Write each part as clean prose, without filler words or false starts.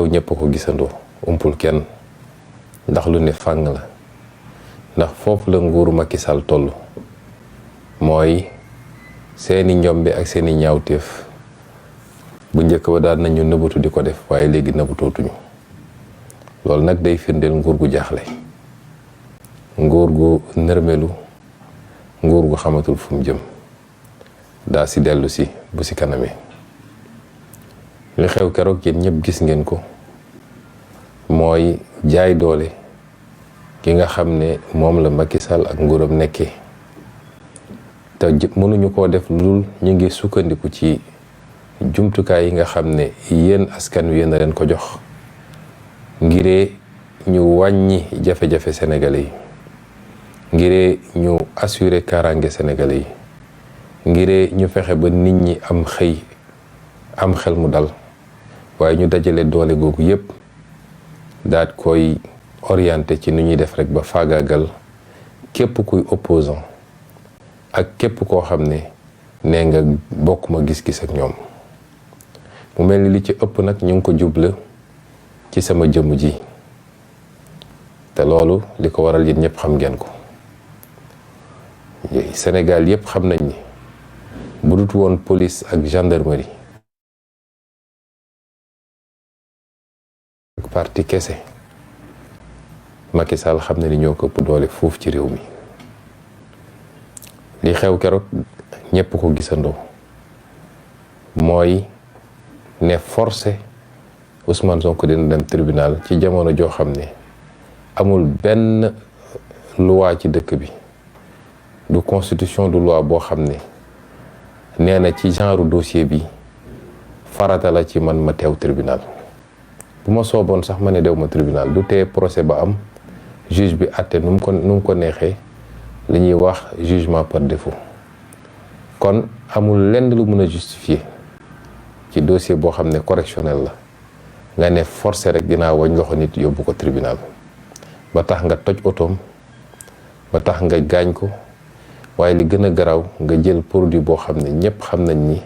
xew ñëpp ko gisandoo umpul kenn ndax lu ne fàng la ndax foofu la nguuru Macky Sall toll mooy seeni njombe ak seeni ñaawteef bu njëkk ba daan nañu nëbbatu di ko def waaye léegi nëbbatootuñu loolu nag day firndeel nguur gu jaaxle nguur gu nërmelu nguur gu xamatul fu mu jëm daa si dellu si bu si kanamee li xew keroog yéen ñëpp gis ngeen ko mooy jaay doole ki nga xam ne moom la Macky Sall ak nguuram nekkee te mënuñu koo def lul ñu ngi sukkandiku ci jumtukaay yi nga xam ne yéen askan wi yéen a leen ko jox ngiree ñu wàññi jafe-jafe sénégalais yi ngiree ñu assurer kaaraange sénégalais yi ngiree ñu fexe ba nit ñi am xëy am xel mu dal waaye ñu dajale doole googu yépp daat koy orienté ci nu ñuy def rek ba faagaagal képp kuy opposant ak képp koo xam ne nee nga bokk ma gis-gis ak ñoom mu mel ni li ci ëpp nag ñu ngi ko juble ci sama jëmm ji te loolu li ko waral yéen ñëpp xam ngeen ko Sénégal yëpp xam nañ ni bu dut woon police ak gendarmerie ak parti kese Macky Sall xam na ni ñoo ko ëpp doole foofu ci réew mi li xew keroog ñëpp ko gisandoo mooy ne forcé Ousmane Sonko dina dem tribunal ci jamono joo xam ne amul benn loi ci dëkk bi du constitution du loi boo xam ne nee na ci genre dossier bi farata la ci man ma teew tribunal bu ma sooboon sax ma ne dew ma tribunal du tee procès ba am juge bi àtte nu mu ko neexee li ñuy wax jugement par défaut kon amul lenn lu mën a justifier ci dossier boo xam ne correctionnel la nga ne forcé rek dinaa wañ loxo nit yóbbu ko tribunal ba tax nga toj otoom ba tax nga gaañ ko waaye li gën a garaaw nga jël produit boo xam ne ñëpp xam nañ ni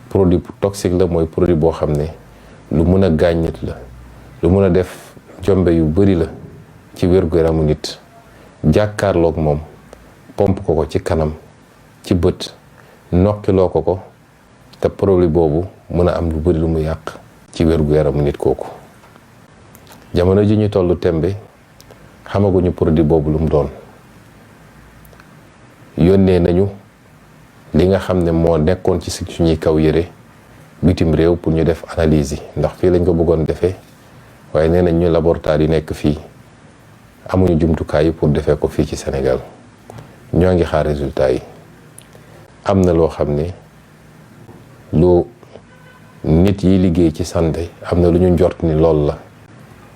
produit toxique la mooy produit boo xam ne lu mën a gaañ nit la lu mën a def jombe yu bari la ci wér-gu-yaramu nit jàkkaarloog moom pomp ko ci kanam ci bët nokkiloo ko te produit boobu mën a am lu bari lu mu yàq ci wér-gu-yaramu nit kooku jamono ji ñu tollu tembe xamaguñu produit boobu lu mu doon yónnee nañu li nga xam ne moo nekkoon ci suñuy kaw yére bitim réew pour ñu def analyse yi ndax fii lañ ko bëggoon defee waaye nee nañ ñu laboratoire yi nekk fii amuñu jumtukaay yi pour defee ko fii ci Sénégal ñoo ngi xaar résultat yi am na loo xam ne lu nit yi liggéey ci santé am na lu ñu njort ni lool la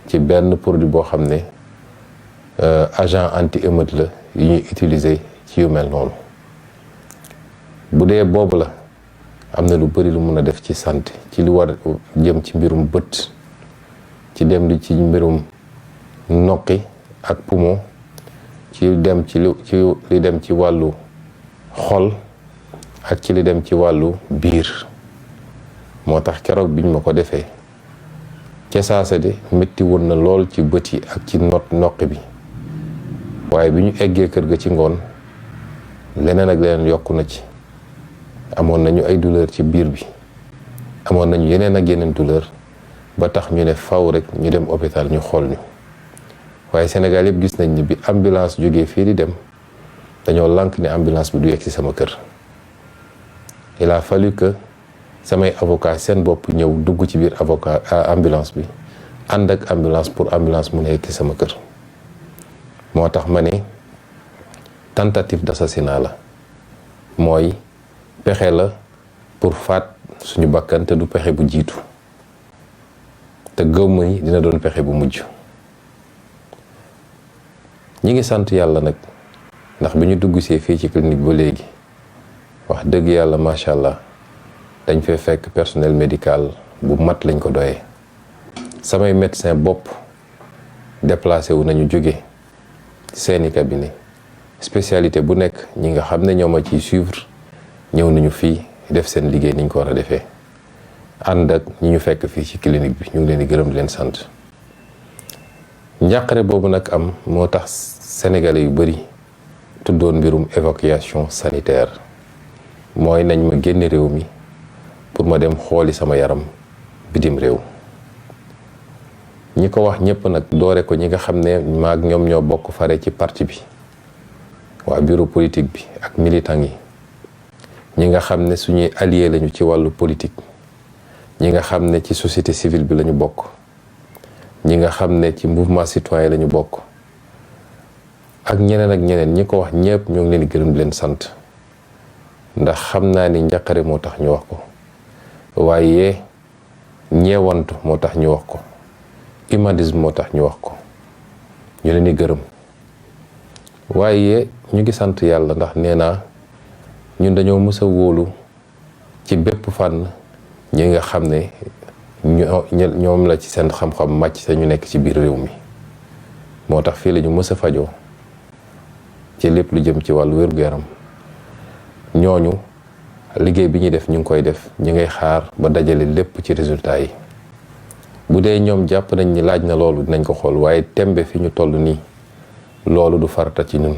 ci benn produit boo xam ne agent anti-émeute la yu ñuy utiliser ci yu mel noonu bu dee boobu la am na lu bari lu mun a def ci santé ci li war jëm ci mbirum bët ci dem di ci mbirum noqi ak poumon ci dem ci li dem ci wàllu xol ak ci li dem ci wàllu biir moo tax keroog biñ ma ko defee ca saasa de métti woon na lool ci bët yi ak ci noqi bi waaye bi ñu eggee kër ga ci ngoon leneen ak leneen yokku na ci amoon nañu ay douleur ci biir bi amoon nañu yeneen ak yeneen douleur ba tax ñu ne faw rek ñu dem hôpital ñu xool ñu waaye Sénégal yëpp gis nañ ni bi ambulance jógee fii di dem dañoo lànk ne ambulance bi du yegg ci sama kër il a fallu que samay avocat seen bopp ñëw dugg ci biir ambulance bi ànd ak ambulance pour ambulance mun a yegg ci sama kër moo tax ma ne tentative d'assassinat la mooy pexe la pour faat suñu bakkan te du pexe bu jiitu te gëmm ni dina doon pexe bu mujj ñi ngi sant yàlla nag ndax bi ñu dugg see fii ci clinique ba léegi wax dëgg yàlla macha allah dañ fee fekk personnel médical bu mat lañ ko doyee samay médecin bopp déplacé wu nañu jóge seeni cabinet spécialité bu nekk ñi nga xam ne ñoo ma ciy suivre ñëw nañu fii def seen liggéey niñ ko war a defee ànd ak ñi ñu fekk fii ci clinique bi ñu ngi leen di gërëm di leen sant. njàqare boobu nag am moo tax sénégalais yu bari tuddoon mbirum évacuation sanitaire mooy nañ ma génne réew mi pour ma dem xooli sama yaram bitim réew. ñi ko wax ñëpp nag doore ko ñi nga xam ne maag ñoom ñoo bokk fare ci parti bi, waa bureau politique bi ak militant yi, ñi nga xam ne suñuy allié lañu ci wàllu politique, ñi nga xam ne ci société civile bi lañu bokk, ñi nga xam ne ci mouvement citoyen lañu bokk, ak ñeneen ñi ko wax ñëpp ñoo ngi leen di gërëm di leen sant, ndax xam naa ni njàqare moo tax ñu wax ko, waaye ñeewantu moo tax ñu wax ko, humanisme moo tax ñu wax ko, ñu leen di gërëm. waaye ñu ngi sant yàlla ndax nee naa ñun dañoo mës a wóolu ci bépp fànn ñi nga xam ne ñoom la ci seen xam-xam màcc te ñu nekk ci biir réew mi. moo tax fii la ñu mës a fajoo ci lépp lu jëm ci wàllu wér-gu-yaram. ñooñu liggéey bi ñuy def ñu ngi koy def, ñu ngay xaar ba dajale lépp ci résultat yi. bu dee ñoom jàpp nañ ni laaj na loolu dinañ ko xool, waaye tembe fi ñu toll nii loolu du farata ci ñun.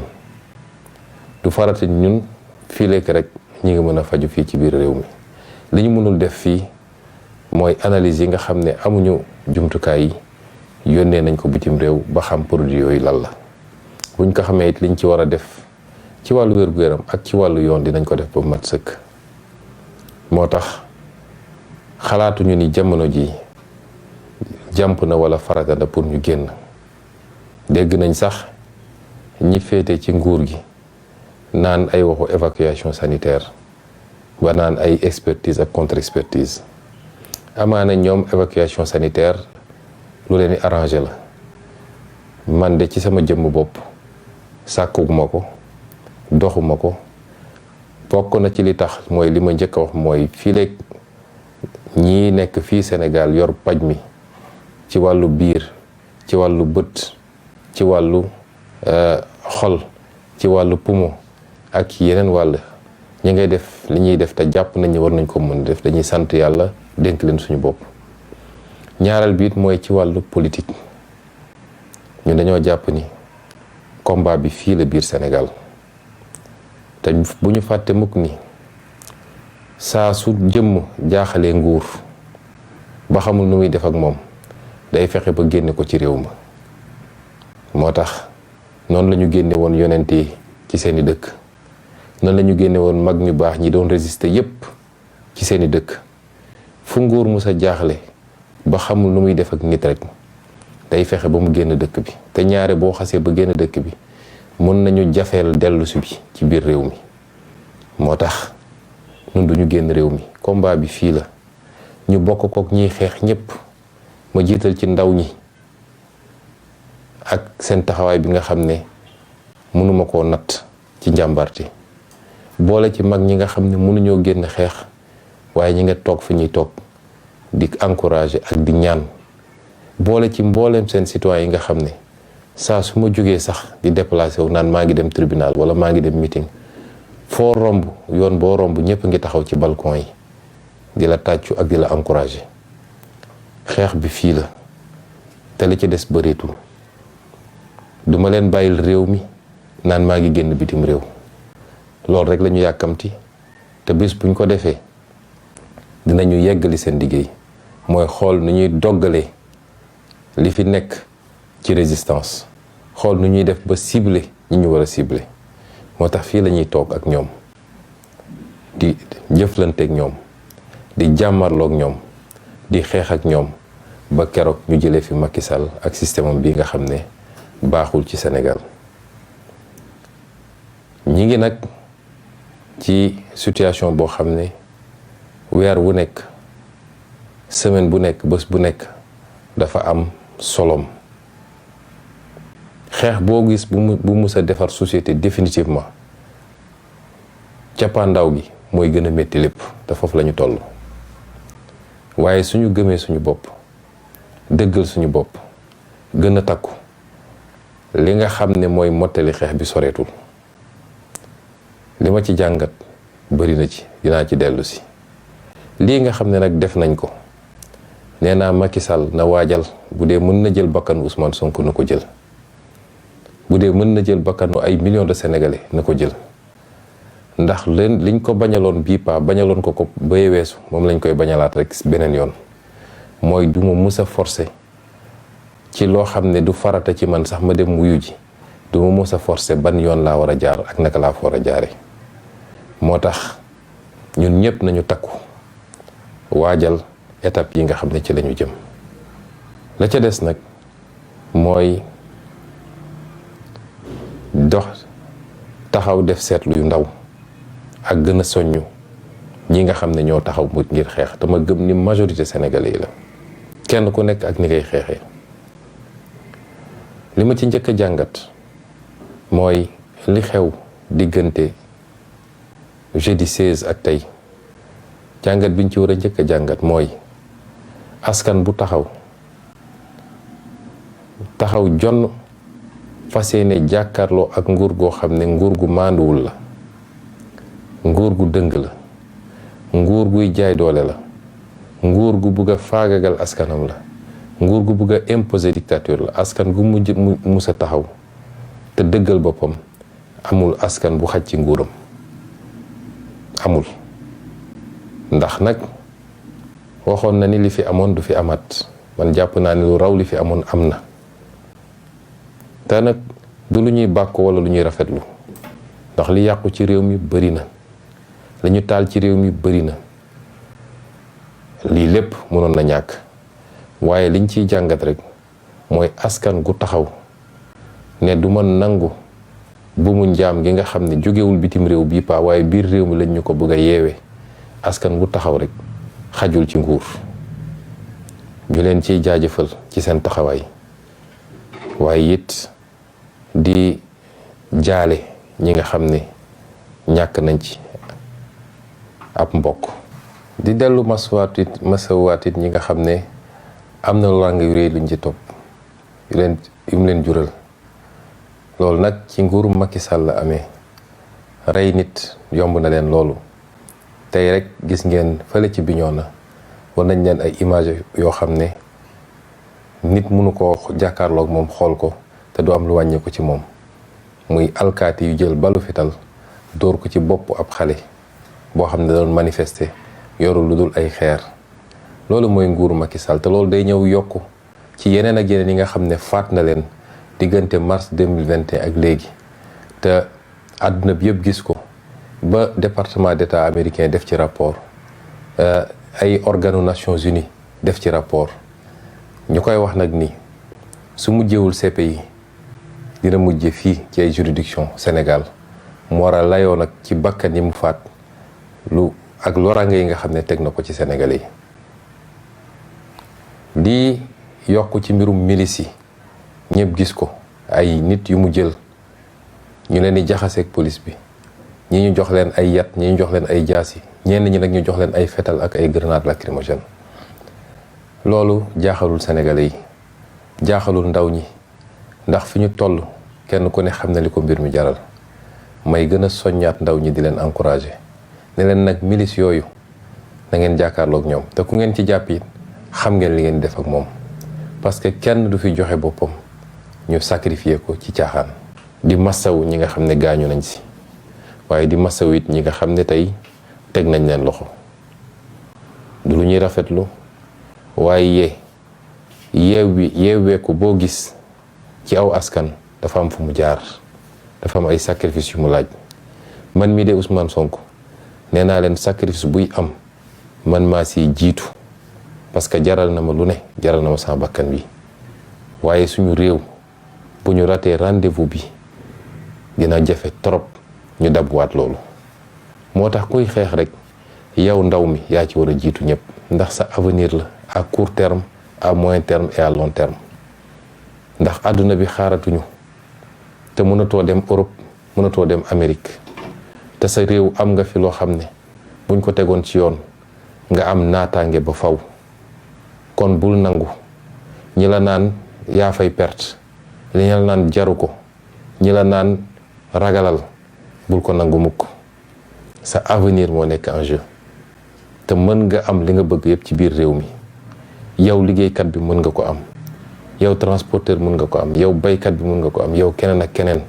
du farata ci ñun fii lekk rek ñi ngi mën a faju fii ci biir réew mi. li ñu mënul def fii mooy analyse yi nga xam ne amuñu jumtukaay yi, yónnee nañ ko bitim réew ba xam produit yooyu lan la. buñ ko xamee it liñ ci war a def ci wàllu wér-gu-yaram ak ci wàllu yoon dinañ ko def ba mat sëkk. moo tax xalaatuñu ni jamono ji jàmp na wala farata na pour ñu génn. dégg nañ sax ñi féete ci nguur gi naan ay waxu évacuation sanitaire ba naan ay expertise ak contre expertise. amaana ñoom évacuation sanitaire lu leen di arrangé la. man de ci sama jëmm bopp sàkkuma ko, doxuma ko. bokk na ci li tax mooy li ma njëkk a wax mooy fii léeg ñii nekk fii Sénégal yor paj mi ci wàllu biir, ci wàllu bët, ci wàllu xol, ci wàllu poumon ak yeneen wàll, ñi ngay def li ñuy def te jàpp nañ ni war nañ ko mën def, dañuy sant yàlla, dénk leen suñu bopp. ñaareel bi it mooy ci wàllu politique. ñu dañoo jàpp ni combat bi fii la biir Sénégal. te bu ñu fàtte mukk ni saa su jëmm jaaxalee nguur ba xamul nu muy def ak moom day fexe ba génne ko ci réew ma. moo tax noonu la ñu génne woon yonent yi ci seeni dëkk, noonu la ñu génne woon mag ñu baax ñi doon résister yépp ci seeni dëkk. fu nguur mu sa jaaxle ba xamul nu muy def ak nit rek day fexe ba mu génn dëkk bi. te ñaare boo xasee ba génn dëkk bi mën nañu jafeel dellusi bi ci biir réew mi. moo tax ñun duñu génn réew mi, combat bi fii la. ñu bokk kook ñiy xeex ñépp, ma jiital ci ndaw ñi ak seen taxawaay bi nga xam ne mënuma koo natt ci njàmbarte. boole ci mag ñi nga xam ne mënuñoo génn xeex, waaye ñi nga toog fi ñuy toog di encourager ak di ñaan. boole ci mbooleem seen citoyen yi nga xam ne saa su ma jógee sax di déplacé wu naan maa ngi dem tribunal wala maa ngi dem meeting, foo romb yoon boo romb ñëpp ngi taxaw ci balcon yi di la tàccu ak di la encourager. xeex bi fii la te li ci des bëreetul. duma leen bàyyil réew mi naan maa ngi génn bitim réew. loolu rek la ñu yàkkamti, te bis buñ ko defee dinañu yeggali seen liggéey, mooy xool nu ñuy doggalee li fi nekk ci résistance, xool nu ñuy def ba cibler ñi ñu war a cibler. moo tax fii la ñuy toog ak ñoom, di jëflanteeg ñoom, di jàmmarloog ñoom, di xeex ak ñoom ba keroog ñu jëlee fi Macky Sall ak système am bii nga xam ne baaxul ci Sénégal. ñi ngi nag ci situation boo xam ne weer wu nekk, semaine bu nekk, bés bu nekk dafa am solom. xeex boo gis bu mus a defar société définitivement, cappaandaw gi mooy gën a métti lépp, te foofu la ñu toll. waaye suñu gëmee suñu bopp, dëggal suñu bopp, gën a takku, li nga xam ne mooy mottali xeex bi soreetul. li ma ci jàngat bari na ci, dinaa ci dellu si. lii nga xam ne nag def nañ ko nee naa Macky Sall na waajal bu dee mën na jël bakkanu Ousmane Sonko na ko jël bu dee mën na jël bakkanu ay millions de sénégalais na ko jël ndax liñ ko bañaloon bii paa bañaloon ko bay weesu moom lañ koy bañalaat rek beneen yoon mooy du ma mus a forcer ci loo xam ne du farata ci man sax ma dem wuyu ji du ma mus a forcer ban yoon laa war a jaar ak naka laa fa war a jaare moo tax ñun ñëpp nañu takku waajal étape yi nga xam ne ci lañu jëm la ca des nag mooy dox taxaw def seetlu yu ndaw ak gën a soññu ñi nga xam ne ñoo taxaw mu ngir xeex te ma gëm ni majorité sénégalais yi la kenn ku nekk ak ni ngay xeexee li ma ci njëkk a jàngat mooy li xew diggante jeudi 16 ak tey jàngat biñ ci war a njëkk a jàngat mooy askan bu taxaw jonn fas yéene jàkkaarloo ak nguur goo xam ne nguur gu maanduwul la nguur gu dëng la nguur guy jaay doole la nguur gu bugg a faagagal askanam la nguur gu bugg a imposer dictature la askan gu musa taxaw te dëggal boppam amul askan bu xaj ci nguuram amul ndax nag waxoon na ni li fi amoon du fi amaat man jàpp naa ni lu raw li fi amoon am na te nag du lu ñuy bàkko wala lu ñuy rafetlu ndax li yàqu ci réew mi bari na li ñu taal ci réew mi bari na lii lépp mënoon na ñàkk waaye liñ ciy jàngat rek mooy askan gu taxaw ne du ma nangu bu mu njaam gi nga xam ne jógewul bitim réew bii paa waaye biir réew mi lañ ñu ko bëgg a yeewe askan gu taxaw rek xajul ci nguur ñu leen ciy jaajëfal ci seen taxawaay waaye it di jaale ñi nga xam ne ñàkk nañ ci ab mbokk di dellu masawaat it ñi nga xam ne am na loraange yu réy luñ ci topp yu mu leen jural loolu nag ci nguuru Macky Sall la amee rey nit yomb na leen loolu tey rek gis ngeen fële ci Bignona war nañ leen ay image yoo xam ne nit mënu koo jàkkaarloog moom xool ko te du am lu wàññi ko ci moom muy alkaati yu jël balu fital dóor ko ci bopp ab xale boo xam ne doon manifester yorul lu dul ay xeer loolu mooy nguuru Macky Sall te loolu day ñëw yokku ci yeneen ak yeneen yi nga xam ne faat na leen diggante mars 2021 ak léegi te àdduna bi yëpp gis ko ba département d'état américain def ci rapport ay organu Nations Unies def ci rapport ñu koy wax nag ni su mujjewul CPI dina mujje fii ci ay juridiction Sénégal mu war a layoo nag ci bakkan yi mu faat lu ak loraange yi nga xam ne teg na ko ci Sénégalais yi di yokk ci mbirum milice yi ñëpp gis ko ay nit yu mu jël ñu leen di jaxaseeg police bi ñi ñu jox leen ay yat ñi ñu jox leen ay jaasi ñenn ñi nag ñu jox leen ay fetal ak ay grenade lacrymogène loolu jaaxalul Sénégalais yi jaaxalul ndaw ñi ndax fi ñu toll kenn ku ne xam na li ko mbir mi jaral may gën a soññaat ndaw ñi di leen encourager ne leen nag milice yooyu na ngeen jàkkaarloog ñoom te ku ngeen ci jàpp it xam ngeen li ngeen def ak moom parce que kenn du fi joxe boppam ñu sacrifier ko ci caaxaan. di massawu ñi nga xam ne gaañu nañ si waaye di massawu it ñi nga xam ne tey teg nañ leen loxo du lu ñuy rafetlu waaye yeeweeku boo gis ci aw askan dafa am fu mu jaar dafa am ay sacrifice yu mu laaj man mii de Ousmane Sonko nee naa leen sacrifice buy am man maa si jiitu parce que jaral na ma lu ne jaral na ma sama bakkan bi waaye suñu réew bu ñu ratee rendez-vous bi dina jafe trop ñu dabwaat loolu moo tax kuy xeex rek yow ndaw mi yaa ci war a jiitu ñëpp ndax sa avenir la à court terme à moyen terme et à long terme ndax àdduna bi xaaratuñu te mënatoo dem Europe mënatoo dem Amérique te sa réew am nga fi loo xam ne buñ ko tegoon ci yoon nga am naataange ba faw kon bul nangu ñi la naan yaa fay perte li la naan jaru ko ñi la naan ragalal bul ko nangu mukk sa avenir moo nekk en jeu te mën nga am li nga bëgg yëpp ci biir réew mi. yow liggéeykat bi mën nga ko am, yow transporteur mën nga ko am, yow baykat bi mën nga ko am, yow keneen ak keneen.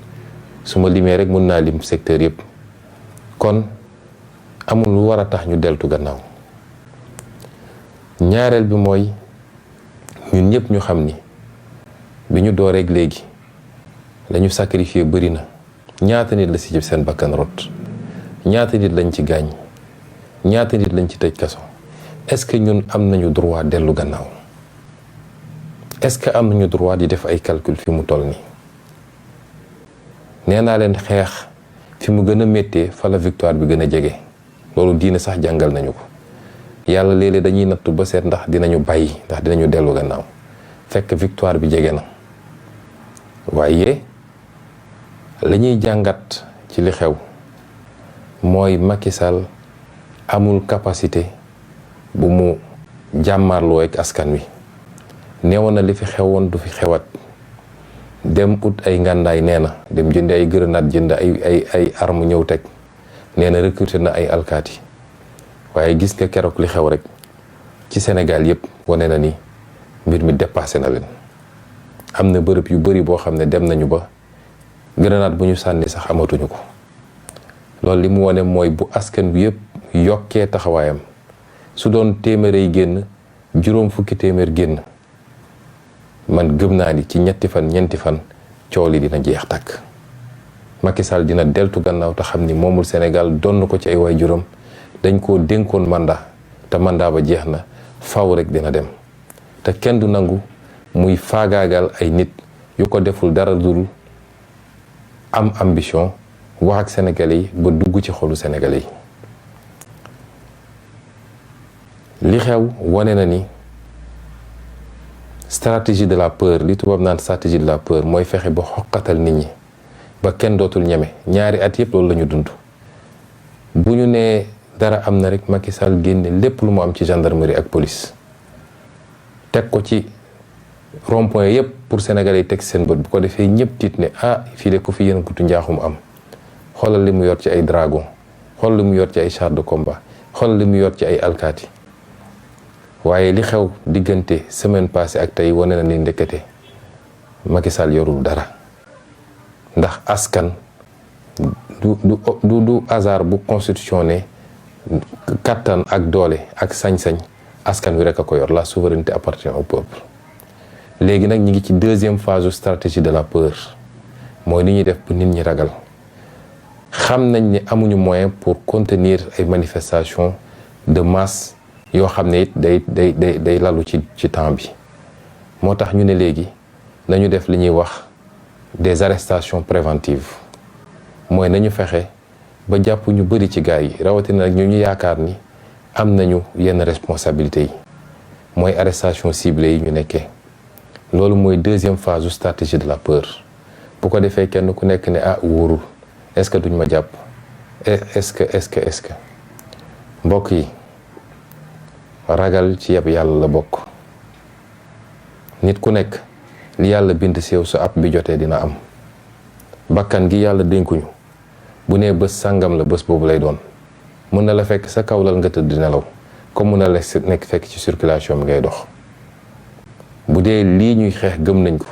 su ma limee rek mën naa lim secteur yëpp. kon amul lu war a tax ñu deltu gannaaw. ñaareel bi mooy ñun ñëpp ñu xam ni bi ñu dooreeg léegi lañu sacrifié bëri na. ñaata nit la si jëf seen bakkan rot, ñaata nit lañ ci gaañ, ñaata nit lañ ci tëj kaso. est-ce que ñun am nañu droit dellu gannaaw? est-ce que am nañu droit di def ay calcul fi mu toll nii? nee naa leen xeex fi mu gën a méttee fa la victoire bi gën a jege. loolu diine sax jàngal nañu ko. yàlla léeg-léeg dañuy nattu ba seet ndax dinañu bàyyi, ndax dinañu dellu gannaaw fekk victoire bi jege na. waaye la ñuy jàngat ci li xew mooy Macky Sall amul capacité bu mu jàmmarloo ak askan wi. neewoon na li fi xewoon du fi xewat. dem ut ay ngàndaay nee na, dem jënd ay grenade, jënd ay arme ñëw teg. nee na recruter na ay alkaati. waaye gis nga keroog li xew rek ci Sénégal yëpp wane na ni mbir mi dépassé na leen. am na bërëb yu bari boo xam ne dem nañu ba grenade bu ñu sànni sax amatuñu ko. loolu li mu wane mooy bu askan bi yëpp yokkee taxawaayam, su doon téeméer génn, juróom fukki téeméer génn, man gëm naa ni ci ñetti fan ñeenti fan coow li dina jeex tàkk. Macky Sall dina deltu gannaaw te xam ni moomul Sénégal donn ko ci ay waajuram, dañ koo dénkoon mandat te mandat ba jeex na, faw rek dina dem. te kenn du nangu muy faagaagal ay nit yu ko deful dara dul am ambition wax ak sénégalais yi ba dugg ci xolu sénégalais yi. li xew wane na ni stratégie de la peur, li tubaab naan stratégie de la peur, mooy fexe ba xoqatal nit ñi ba kenn dootul ñeme. ñaari at yëpp loolu la ñu dund. bu ñu nee dara am na rek Macky Sall génne lépp lu mu am ci gendarmerie ak police teg ko ci rond-point yëpp pour sénégalais yi teg seen bët. bu ko defee ñëpp tiit ne ah fii de ko fi yéen kutu njaaxum am. xoolal li mu yor ci ay dragon, xoolal li mu yor ci ay char de combat, xoolal li mu yor ci ay alkaati. waaye li xew diggante semaine passée ak tey wane na ni ndekete Macky Sall yorul dara. ndax askan du hasard bu constitution ne kattan ak doole ak sañ-sañ askan wi rek a ko yor. La souveraineté appartient au peuple. léegi nag ñi ngi ci deuxième phase stratégie de la peur, mooy li ñuy def pour nit ñi ragal. xam nañ ne amuñu moyen pour contenir ay manifestations de masse yoo xam ne it day lalu ci temps bi. moo tax ñu ne léegi nañu def li ñuy wax des arrestations préventives, mooy nañu fexe ba jàpp ñu bëri ci gars yi, rawatina nag ñu yaakaar ni am nañu yenn responsabilités yi, mooy arrestation ciblée yi ñu nekkee. loolu mooy deuxième phase stratégie de la peur. bu ko defee kenn ku nekk ne ah wóorul, est-ce que duñ ma jàpp, est-ce que mbokk yi, ragal ci yab yàlla la bokk. nit ku nekk li yàlla bind si yow su app bi jotee dina am. bakkan gi yàlla dénkuñu bu nee bés sàngam la, bés boobu lay doon. mun na la fekk sa kaw lal nga tëdd di nelaw, comme mun na la nekk fekk ci circulation bi ngay dox. bu dee lii ñuy xeex gëm nañ ko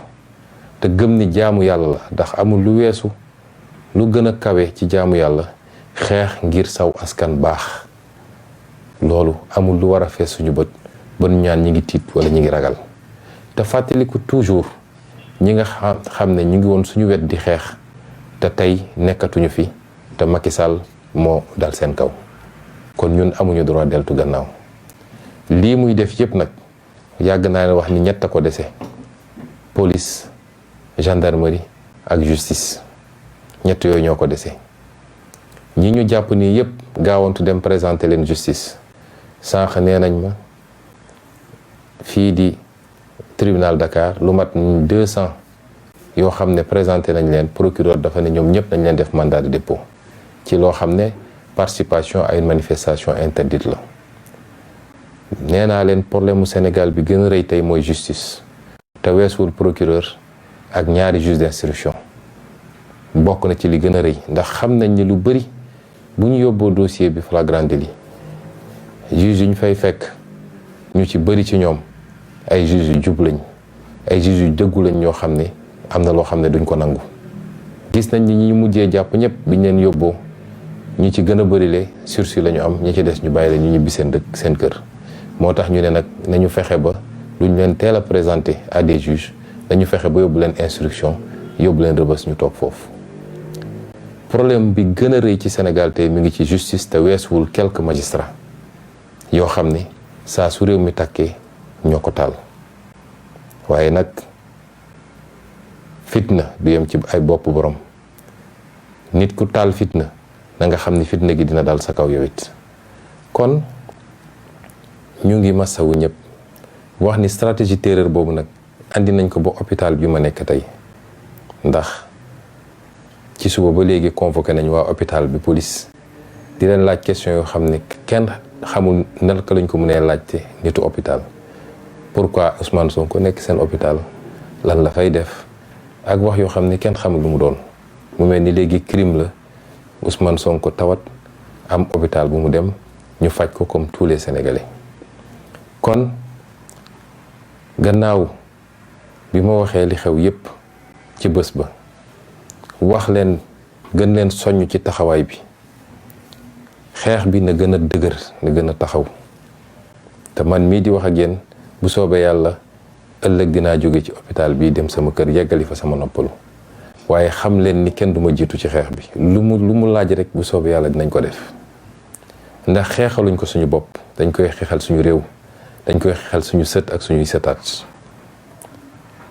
te gëm ni jaamu yàlla la, ndax amul lu weesu lu gën a kawe ci jaamu yàlla xeex ngir saw askan baax. loolu amul lu war a fees suñu bët ba ñu ñaan ñi ngi tiit wala ñi ngi ragal. te fàttaliku toujours ñi nga xam ne ñu ngi woon suñu wet di xeex te tey nekkatuñu fi te Macky Sall moo dal seen kaw. kon ñun amuñu droit deltu gannaaw. lii muy def yëpp nag yàgg naa ne wax ni ñett a ko dese: police, gendarmerie ak justice. ñett yooyu ñoo ko dese. ñi ñu jàpp nii yëpp gaawantu dem présenter leen justice. sànq nee nañ ma fii di tribunal Dakar lu mat 200 yoo xam ne présenté nañ leen, procureur dafa ne ñoom ñëpp nañ leen def mandat de dépôt ci loo xam ne participation à une manifestation interdite la. nee naa leen problème mu Sénégal bi gën a rëy tey mooy justice, te weesuwul procureur ak ñaari juge d'instruction. bokk na ci li gën a rëy, ndax xam nañ ni lu bëri bu ñu yóbboo dossier bi flagrant délit juge yi ñu fay fekk ñu ci bëri ci ñoom ay juge yu jub lañ, ay juge yu dëggu lañ ñoo xam ne am na loo xam ne duñ ko nangu. gis nañ ni ñi mujjee jàpp ñëpp biñ leen yóbboo ñi ci gën a bërile sursis la ñu am, ñi ci des ñu bàyyi leen ñu ñibbi seen dëkk seen kër. moo tax ñu ne nag nañu fexe ba duñ leen teel a présenter à des juges, dañu fexe ba yóbbu leen instruction, yóbbu leen rëbës ñu toog foofu. problème bi gën a rëy ci Sénégal tey mi ngi ci justice te weesuwul quelques magistrats yoo xam ne saa su réew mi takkee ñoo ko taal. waaye nag fitna du yem ci ay bopp borom. nit ku taal fitna na nga xam ni fitna gi dina dal sa kaw yow it. kon ñu ngi masawu ñëpp wax ni stratégie terreur boobu nag andi nañ ko ba hôpital bi ma nekk tey, ndax ci suba ba léegi convoqué nañ waa hôpital bi police di leen laaj question yoo xam ne kenn xamul naka lañ ko mënee laajte nitu hôpital. pourquoi Ousmane Sonko nekk seen hôpital, lan la fay def, ak wax yoo xam ne kenn xamul lu mu doon. mu mel ni léegi crime la Ousmane Sonko tawat am hôpital bu mu dem ñu faj ko comme tous les Sénégalais. kon gannaaw bi ma waxee li xew yépp ci bés ba, wax leen gën leen soññ ci taxawaay bi, xeex bi na gën a dëgër, na gën a taxaw. te man mii di wax ak yéen bu soobee yàlla ëllëg dinaa jóge ci hôpital bii dem sama kër yeggali fa sama noppalu. waaye xam leen ni kenn du ma jiitu ci xeex bi, lu mu laaj rek bu soobee yàlla dinañ ko def. ndax xeexaluñ ko suñu bopp, dañ koy xeexal suñu réew, dañ koy xeexal suñu sët ak suñuy sëtaat.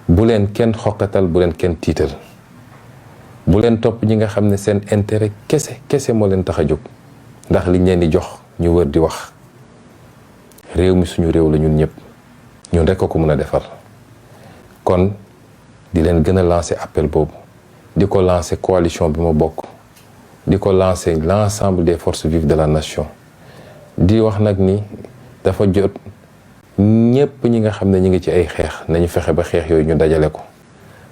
bu leen kenn xoqatal, bu leen kenn tiital, bu leen topp ñi nga xam ne seen intérêt kese moo leen tax a jóg, ndax liñ leen di jox ñu wër di wax. réew mi suñu réew la ñun ñëpp, ñun rek ko mën a defar. kon di leen gën a lancer appel boobu, di ko lancer coalition bi ma bokk, di ko lancer l'ensemble des forces vives de la nation. di wax nag ni dafa jot ñëpp ñi nga xam ne ñi ngi ci ay xeex nañu fexe ba xeex yooyu ñu dajale ko,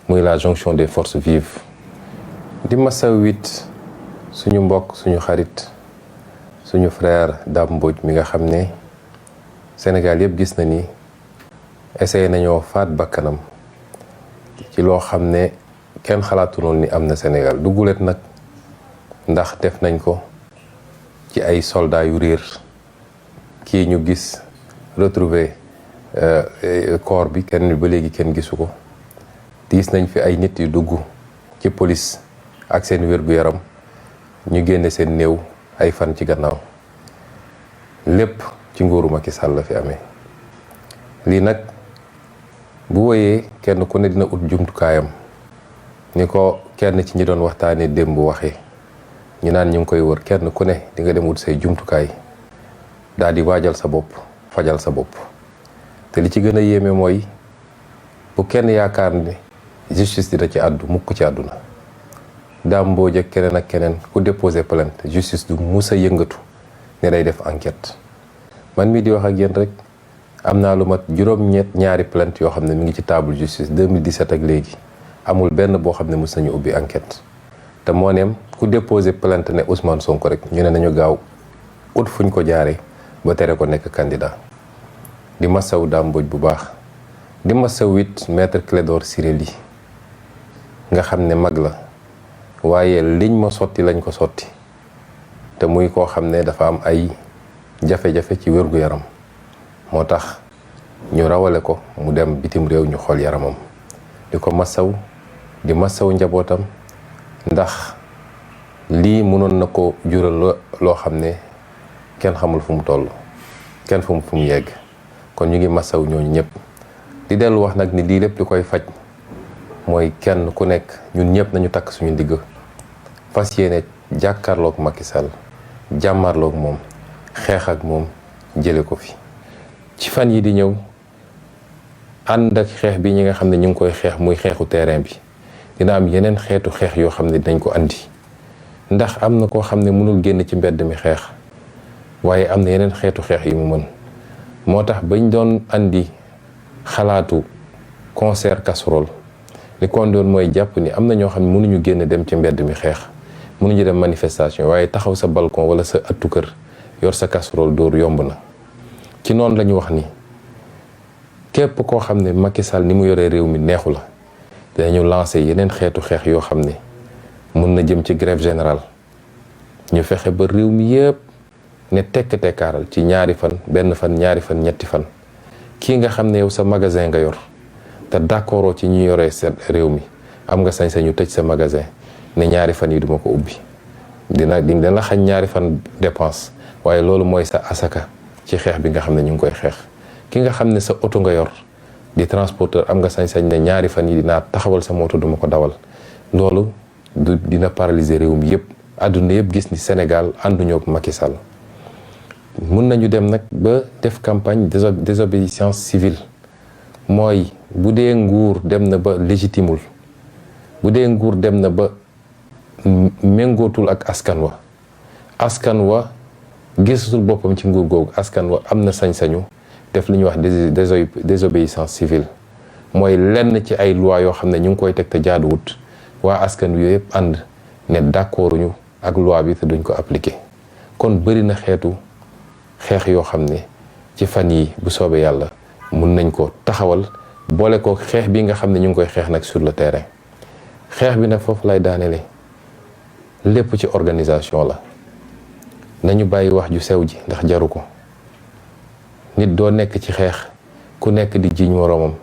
muy la jonction des forces vives. di masaw it suñu mbokk, suñu xarit, suñu frère Dame Mbodj mi nga xam ne Sénégal yëpp gis na ni essayé nañoo faat bakkanam ci loo xam ne kenn xalaatuloon ni am na Sénégal. duggulet nag, ndax def nañ ko ci ay soldats yu réer. kii ñu gis retrouver corps bi, kenn ba léegi kenn gisu ko. gis nañ fi ay nit yu dugg ci police ak seen wér-gu-yaram, ñu génne seen néew ay fan ci gannaaw. lépp ci nguuru Macky Sall la fi amee. lii nag bu woyee kenn ku ne dina ut jumtukaayam, ni ko kenn ci ñi doon waxtaanee démb waxee. ñu naan ñu ngi koy wër, kenn ku ne di nga dem wut say jumtukaay daal di waajal sa bopp, fajal sa bopp. te li ci gën a yéeme mooy bu kenn yaakaar ne justice dina ci àddu mukk ci àdduna. Dame Mbodj ak keneen ak keneen ku déposé plainte, justice du musa yëngatu ne day def enquête. man mii di wax ak yéen rek am naa lu mat ñaari plainte yoo xam ne mi ngi ci table justice 2017 ak léegi, amul benn boo xam ne mës nañu ubbi enquête. te moo neem ku déposé plainte ne Ousmane Sonko rek ñu ne nañu gaaw ut fuñ ko jaaree ba tere ko nekk candidat. di masaw Dame Mbodj bu baax, di masaw it maître Clédor Ciré Ly nga xam ne mag la, waaye liñ ma sotti lañ ko sotti. te muy koo xam ne dafa am ay jafe-jafe ci wér-gu-yaram, moo tax ñu rawale ko mu dem bitim réew ñu xool yaramam. di ko masaw, di masaw njabootam, ndax lii mënoon na ko jural loo xam ne kenn xamul fu mu toll, kenn fu mu yegg. kon ñu ngi masaw ñooñu ñëpp. di dellu wax nag ni lii lépp li koy faj mooy kenn ku nekk ñun ñëpp nañu takk suñu ndigg, fas yéene jàkkaarloog Macky Sall, jàmmarloog moom, xeex ak moom, jële ko fi. ci fan yi di ñëw ànd ak xeex bi ñi nga xam ne ñu ngi koy xeex muy xeexu terrain bi, dina am yeneen xeetu xeex yoo xam ne dinañ ko andi. ndax am na koo xam ne mënul génn ci mbedd mi xeex, waaye am na yeneen xeetu xeex yi mu mën. moo tax bañ doon andi xalaatu concert casserole, li kon doon mooy jàpp ni am na ñoo xam ne mënuñu génn dem ci mbedd mi xeex, mënuñu dem manifestation, waaye taxaw sa balcon wala sa ëttu kër yor sa casserole dóor yomb na. ci noonu la ñu wax ni képp koo xam ne Macky Sall ni mu yoree réew mi neexu la dañu lancé yeneen xeetu xeex yoo xam ne mun na jëm ci grève générale ñu fexe ba réew mi yëpp ne tekk tekkaaral ci ñaari fan, benn fan, ñaari fan, ñetti fan. kii nga xam ne yow sa magasin nga yor te d'accord ci ñu yoree seen réew mi am nga sañ-sañu tëj sa magasin ne ñaari fan yi duma ko ubbi dina la xañ ñaari fan dépense waaye loolu mooy sa asaka ci xeex bi nga xam ne ñu ngi koy xeex. ki nga xam ne sa oto nga yor di transporteur am nga sañ-sañ ne ñaari fan yi dinaa taxawal sa moto duma ko dawal loolu dina paralyser réew mi yëpp àdduna yëpp gis ni Sénégal ànduñoo ak Macky Sall. mun nañu dem nag ba def campagne désobéissance civile mooy bu dee nguur dem na ba légitimul bu dee nguur dem na ba méngootul ak askan wa gisatul boppam ci nguur googu askan wa am na sañ-sañu def li ñuy wax désobéissance civile mooy lenn ci ay loi yoo xam ne ñu ngi koy teg te jaaduwut waa askan wi yëpp ànd ne d'accorduñu ak loi bi te duñ ko appliquer. kon bëri na xeetu xeex yoo xam ne ci fan yi bu soobee yàlla mun nañ ko taxawal boole ko xeex bi nga xam ne ñu ngi koy xeex nag sur le terrain. xeex bi nag foofu lay daanele lépp ci organisation la nañu bàyyi wax ju sew ji ndax jaru ko. nit doo nekk ci xeex ku nekk di jiiñ moroomam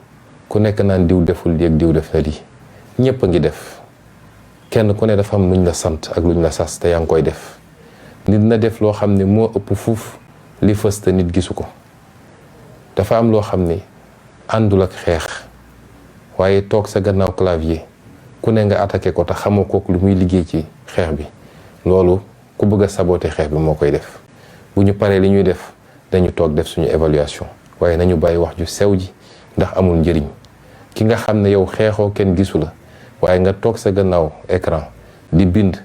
ku nekk naan diw deful lii ak diw def na lii ñëpp a ngi def kenn ku ne dafa am luñ la sant ak luñ la sas te yaa ngi koy def. nit na def loo xam ne moo ëpp fuuf li fës te nit gisu ko dafa am loo xam ne àndul ak xeex waaye toog sa gannaaw clavier ku ne nga attaqué ko te xamoo kook lu muy liggéey ci xeex bi loolu ku bëgg a saboter xeex bi moo koy def. bu ñu paree li ñuy def dañu toog def suñu évaluation waaye nañu bàyyi wax ju sew ji ndax amul njëriñ ki nga xam ne yow xeexoo kenn gisu la waaye nga toog sa gannaaw écran di bind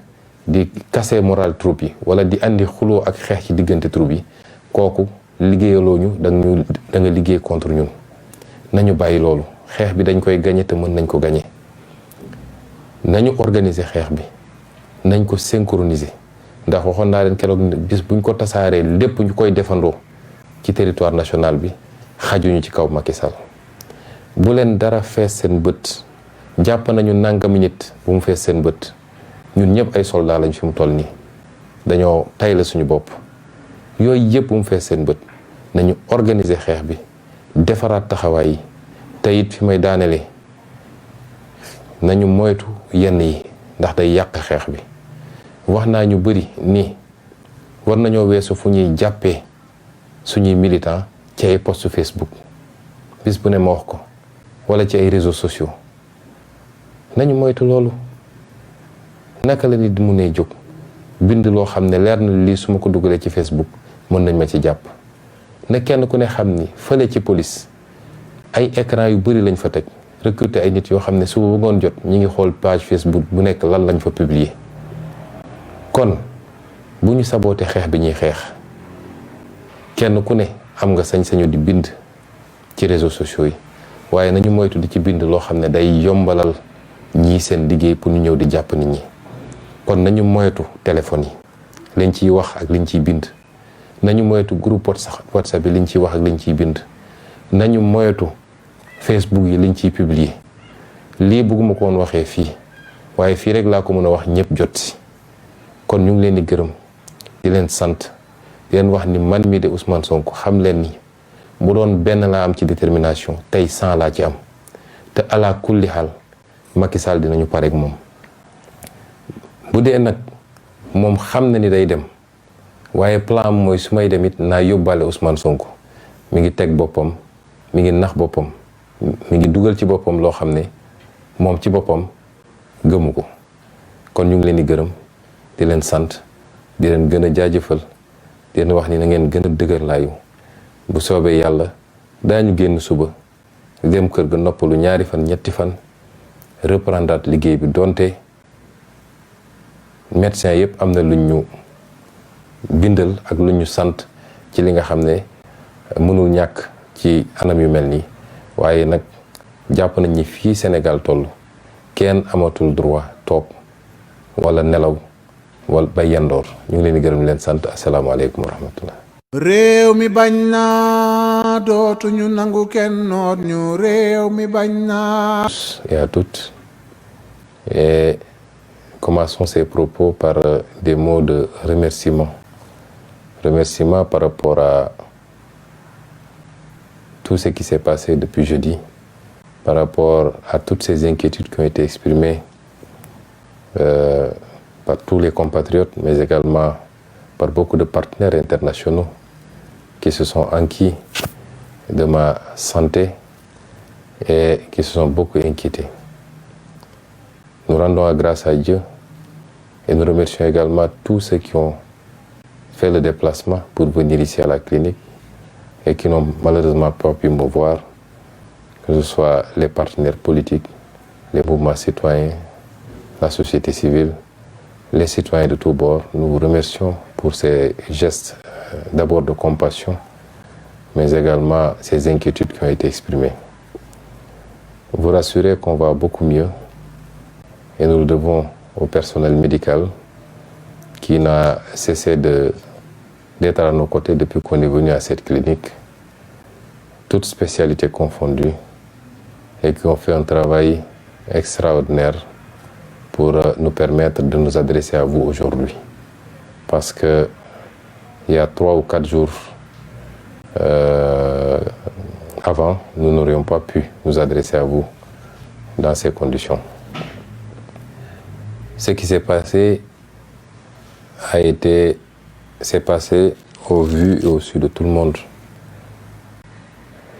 di casser moral troupe yi wala di andi xuloo ak xeex ci diggante troupe yi kooku liggéeyaloo ñu da nga liggéey contre ñun. nañu bàyyi loolu xeex bi dañ koy gañe te mën nañ ko gañe nañu organiser xeex bi nañ ko synchroniser ndax waxoon naa leen keroog bis buñ ko tasaaree lépp ñu koy defandoo ci territoire national bi xajuñu ci kaw Macky Sall. bu leen dara fees seen bët jàpp nañu nangami nit bu mu fees seen bët ñun ñëpp ay soldats lañ fi mu toll nii dañoo tayle suñu bopp yooyu yëpp bu mu fees seen bët nañu organiser xeex bi defaraat taxawaay yi te it fi may daanele nañu moytu yenn yi ndax day yàq xeex bi. wax naa ñu bëri ni war nañoo weesu fu ñuy jàppee suñuy militant ci ay post Facebook bis bu ne ma wax ko wala ci ay réseaux sociaux nañu moytu loolu. naka la nit di mun a jóg bind loo xam ne leer na lii su ma ko dugalee ci Facebook mën nañ ma ci jàpp na kenn ku ne xam ni fële ci police ay écran yu bëri lañ fa teg recruter ay nit yoo xam ne suba ba ngoon jot ñi ngi xool page Facebook bu nekk lan lañ fa publier. kon bu ñu sabootee xeex bi ñuy xeex kenn ku ne am nga sañ-sañu di bind ci réseaux sociaux yi waaye nañu moytu di ci bind loo xam ne day yombalal ñii seen liggéey pour ñu ñëw di jàpp nit ñi. kon nañu moytu téléphone yi liñ ciy wax ak liñ ciy bind nañu moytu groupe WhatsApp bi liñ ciy wax ak liñ ciy bind nañu moytu Facebook yi liñ ciy publier. lii bëgguma ko woon waxee fii waaye fii rek laa ko mën a wax ñëpp jot si. kon ñu ngi leen di gërëm di leen sant di leen wax ni man mii de Ousmane Sonko xam leen ni bu doon benn laa am ci détermination tey 100 laa ci am te ala kulli xaal Macky Sall dinañu pareeg moom. bu dee nag moom xam na ni day dem waaye plan mooy su may dem it naa yóbbaale Ousmane Sonko mi ngi teg boppam mi ngi nax boppam mi ngi dugal ci boppam loo xam ne moom ci boppam gëmu ko. kon ñu ngi leen di gërëm di leen sant di leen gën a jaajëfal di leen wax ni na ngeen gën a dëgër laayu bu soobee yàlla daañu génn suba dem kër ga noppalu 2 fan 3 fan reprendre liggéey bi donte médecin yëpp am na luñ ñu bindal ak luñ ñu sant ci li nga xam ne mënul ñàkk ci anam yu mel nii waaye nag jàpp nañ ni fii Sénégal toll kenn amatul droit toog wala nelaw wala ba yendoor ñu ngi leen di gërëm leen sant asalaamaaleykum wa rahmatullah. réew mi bañ na Et à toutes. Et commençons ces propos par des mots de remerciement. Remerciement par rapport à tout ce qui s'est passé depuis jeudi, par rapport à toutes ces inquiétudes qui ont été exprimées par tous les compatriotes, mais également par beaucoup de partenaires internationaux qui se sont enquis de ma santé et qui se sont beaucoup inquiétés. Nous rendons grâce à Dieu et nous remercions également tous ceux qui ont fait le déplacement pour venir ici à la clinique et qui n'ont malheureusement pas pu me voir, que ce soit les partenaires politiques, les mouvements citoyens, la société civile, les citoyens de tous bords. Nous vous remercions pour ces gestes d'abord de compassion, mais également ces inquiétudes qui ont été exprimées. Vous rassurez qu'on va beaucoup mieux et nous le devons au personnel médical qui n'a cessé d'être à nos côtés depuis qu'on est venu à cette clinique, toutes spécialités confondues, et qui ont fait un travail extraordinaire pour nous permettre de nous adresser à vous aujourd'hui. Parce que il y a 3 ou 4 jours avant, nous n'aurions pas pu nous adresser à vous dans ces conditions. Ce qui s'est passé s'est passé au vu et au su de tout le monde.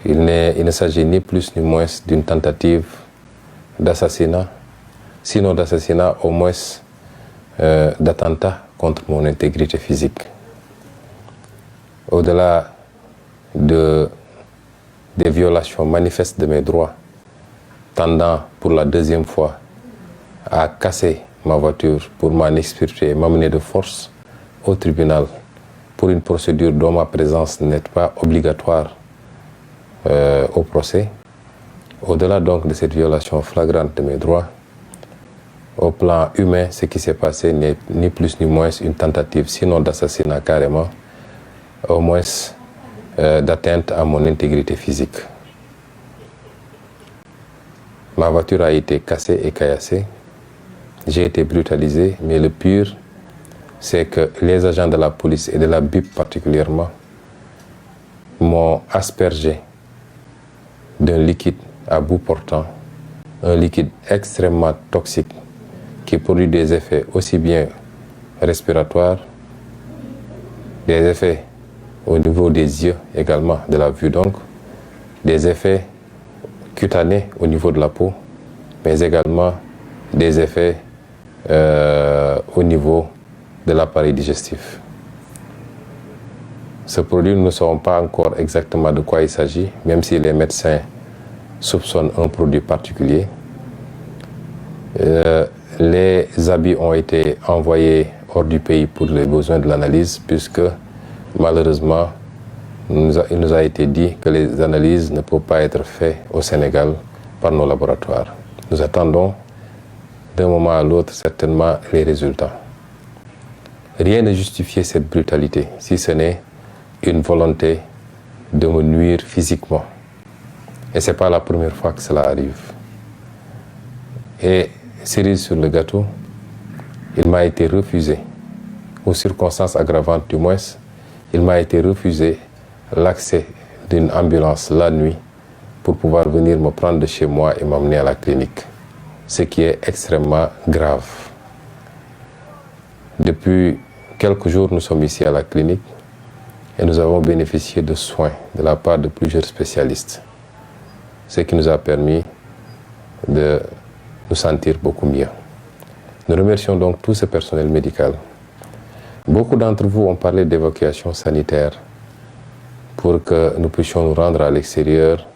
Il ne s'agit ni plus ni moins d'une tentative d'assassinat, sinon d'assassinat, au moins d'attentat contre mon intégrité physique. Au-delà des violations manifestes de mes droits, tendant pour la 2e fois à casser ma voiture pour m'en extirper et m'amener de force au tribunal pour une procédure dont ma présence n'est pas obligatoire au procès. Au-delà donc de cette violation flagrante de mes droits, au plan humain, ce qui s'est passé n'est ni plus ni moins une tentative, sinon d'assassinat carrément, au moins d'atteinte à mon intégrité physique. Ma voiture a été cassée et caillassée. J'ai été brutalisé, mais le pire, c'est que les agents de la police et de la BIP particulièrement m'ont aspergé d'un liquide à bout portant, un liquide extrêmement toxique qui produit des effets aussi bien respiratoires, des effets au niveau des yeux également, de la vue donc, des effets cutanés au niveau de la peau, mais également des effets au niveau de l'appareil digestif. Ce produit, nous ne savons pas encore exactement de quoi il s'agit, même si les médecins soupçonnent un produit particulier. Les habits ont été envoyés hors du pays pour les besoins de l'analyse, puisque malheureusement, il nous a été dit que les analyses ne peuvent pas être faites au Sénégal par nos laboratoires. Nous attendons d'un moment à l'autre certainement les résultats. Rien ne justifiait cette brutalité, si ce n'est une volonté de me nuire physiquement. Et ce n'est pas la première fois que cela arrive. Et cerise sur le gâteau, il m'a été refusé, aux circonstances aggravantes du moins, il m'a été refusé l'accès d'une ambulance la nuit pour pouvoir venir me prendre de chez moi et m'emmener à la clinique. Ce qui est extrêmement grave. Depuis quelques jours, nous sommes ici à la clinique et nous avons bénéficié de soins de la part de plusieurs spécialistes, ce qui nous a permis de nous sentir beaucoup mieux. Nous remercions donc tout ce personnel médical. Beaucoup d'entre vous ont parlé d'évacuation sanitaire pour que nous puissions nous rendre à l'extérieur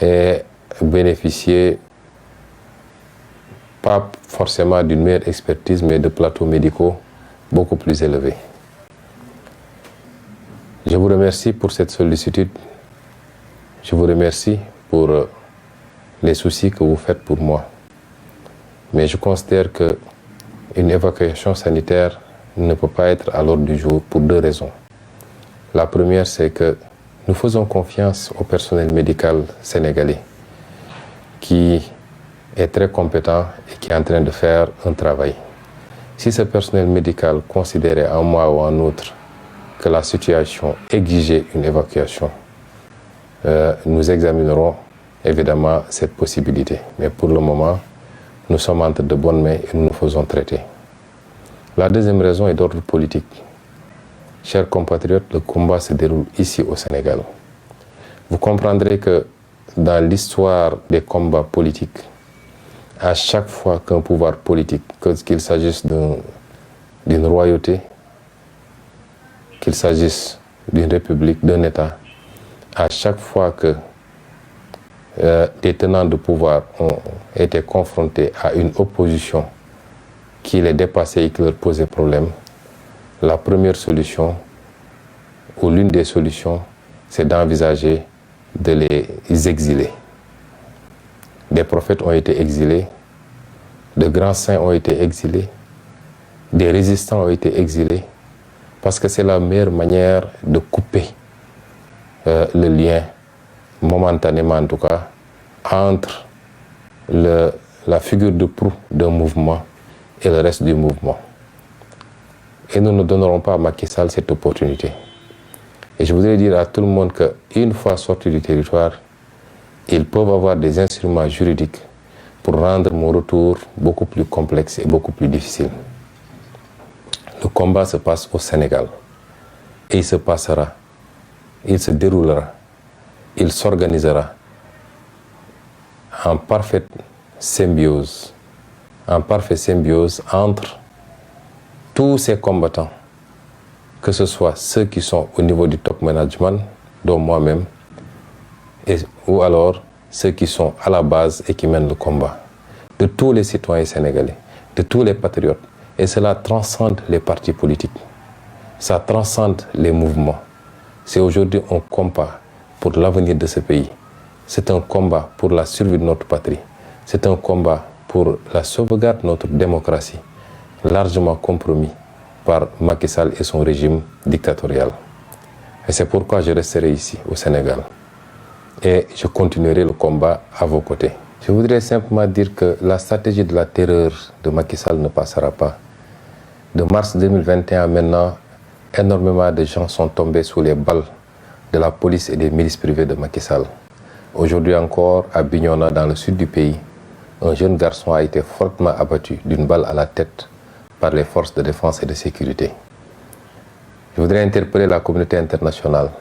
et bénéficier pas forcément d'une meilleure expertise, mais de plateaux médicaux beaucoup plus élevés. Je vous remercie pour cette sollicitude. Je vous remercie pour les soucis que vous faites pour moi. Mais je considère qu'une évacuation sanitaire ne peut pas être à l'ordre du jour pour 2 raisons. La première, c'est que nous faisons confiance au personnel médical sénégalais qui est très compétent et qui est en train de faire un travail. Si ce personnel médical considérait un mois ou un autre que la situation exigeait une évacuation, nous examinerons évidemment cette possibilité. Mais pour le moment, nous sommes entre de bonnes mains et nous nous faisons traiter. La deuxième raison est d'ordre politique. Chers compatriotes, le combat se déroule ici au Sénégal. Vous comprendrez que dans l'histoire des combats politiques, à chaque fois qu'un pouvoir politique, qu'il s'agisse d'une royauté, qu'il s'agisse d'une république, d'un État, à chaque fois que des tenants de pouvoir ont été confrontés à une opposition qui les dépassait et qui leur posait problème, la première solution, ou l'une des solutions, c'est d'envisager de les exiler. Des prophètes ont été exilés, de grands saints ont été exilés, des résistants ont été exilés, parce que c'est la meilleure manière de couper le lien, momentanément en tout cas, entre la figure de proue d'un mouvement et le reste du mouvement. Et nous ne donnerons pas à Macky Sall cette opportunité. Et je voudrais dire à tout le monde qu'une fois sortis du territoire, ils peuvent avoir des instruments juridiques pour rendre mon retour beaucoup plus complexe et beaucoup plus difficile. Le combat se passe au Sénégal. Et il se passera, il se déroulera, il s'organisera en parfaite symbiose entre tous ces combattants, que ce soit ceux qui sont au niveau du top management, dont moi-même, ou alors ceux qui sont à la base et qui mènent le combat, de tous les citoyens sénégalais, de tous les patriotes. Et cela transcende les partis politiques, ça transcende les mouvements. C'est aujourd'hui un combat pour l'avenir de ce pays. C'est un combat pour la survie de notre patrie. C'est un combat pour la sauvegarde de notre démocratie, largement compromis par Macky Sall et son régime dictatorial. Et c'est pourquoi je resterai ici, au Sénégal. Et je continuerai le combat à vos côtés. Je voudrais simplement dire que la stratégie de la terreur de Macky Sall ne passera pas. De mars 2021 maintenant, énormément de gens sont tombés sous les balles de la police et des milices privées de Macky Sall. Aujourd'hui encore, à Bignona, dans le sud du pays, un jeune garçon a été fortement abattu d'une balle à la tête par les forces de défense et de sécurité. Je voudrais interpeller la communauté internationale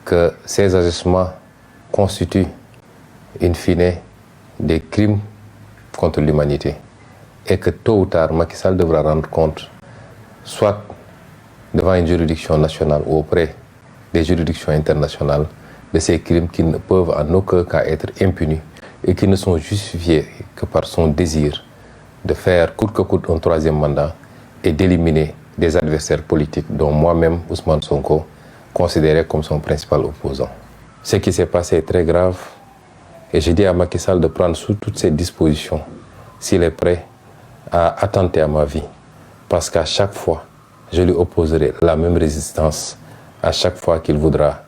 que ces agissements constituent, in fine, des crimes contre l'humanité et que tôt ou tard, Macky Sall devra rendre compte, soit devant une juridiction nationale ou auprès des juridictions internationales, de ces crimes qui ne peuvent en aucun cas être impunis et qui ne sont justifiés que par son désir de faire coûte que coûte un troisième mandat et d'éliminer des adversaires politiques dont moi-même, Ousmane Sonko, considéré comme son principal opposant. Ce qui s'est passé est très grave et je dis à Macky Sall de prendre sous toutes ses dispositions s'il est prêt à attenter à ma vie, parce qu'à chaque fois, je lui opposerai la même résistance à chaque fois qu'il voudra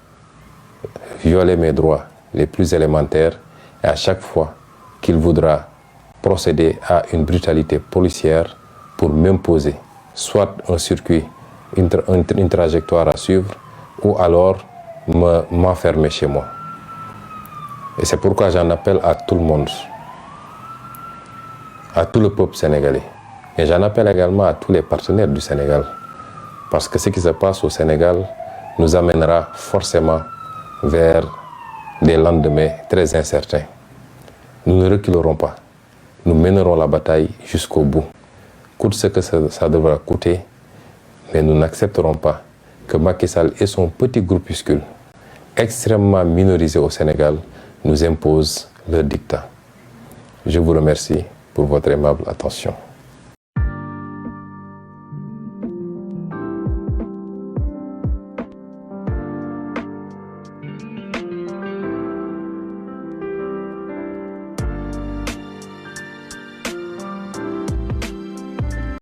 violer mes droits les plus élémentaires et à chaque fois qu'il voudra procéder à une brutalité policière pour m'imposer soit un circuit, une trajectoire à suivre ou alors m'enfermer chez moi. Et c'est pourquoi j'en appelle à tout le monde, à tout le peuple sénégalais. Et j'en appelle également à tous les partenaires du Sénégal. Parce que ce qui se passe au Sénégal nous amènera forcément vers des lendemains très incertains. Nous ne reculerons pas. Nous mènerons la bataille jusqu'au bout. Coûte ce que ça devra coûter, mais nous n'accepterons pas que Macky Sall et son petit groupuscule, extrêmement minorisé au Sénégal, nous imposent leur dictat. Je vous remercie pour votre aimable attention.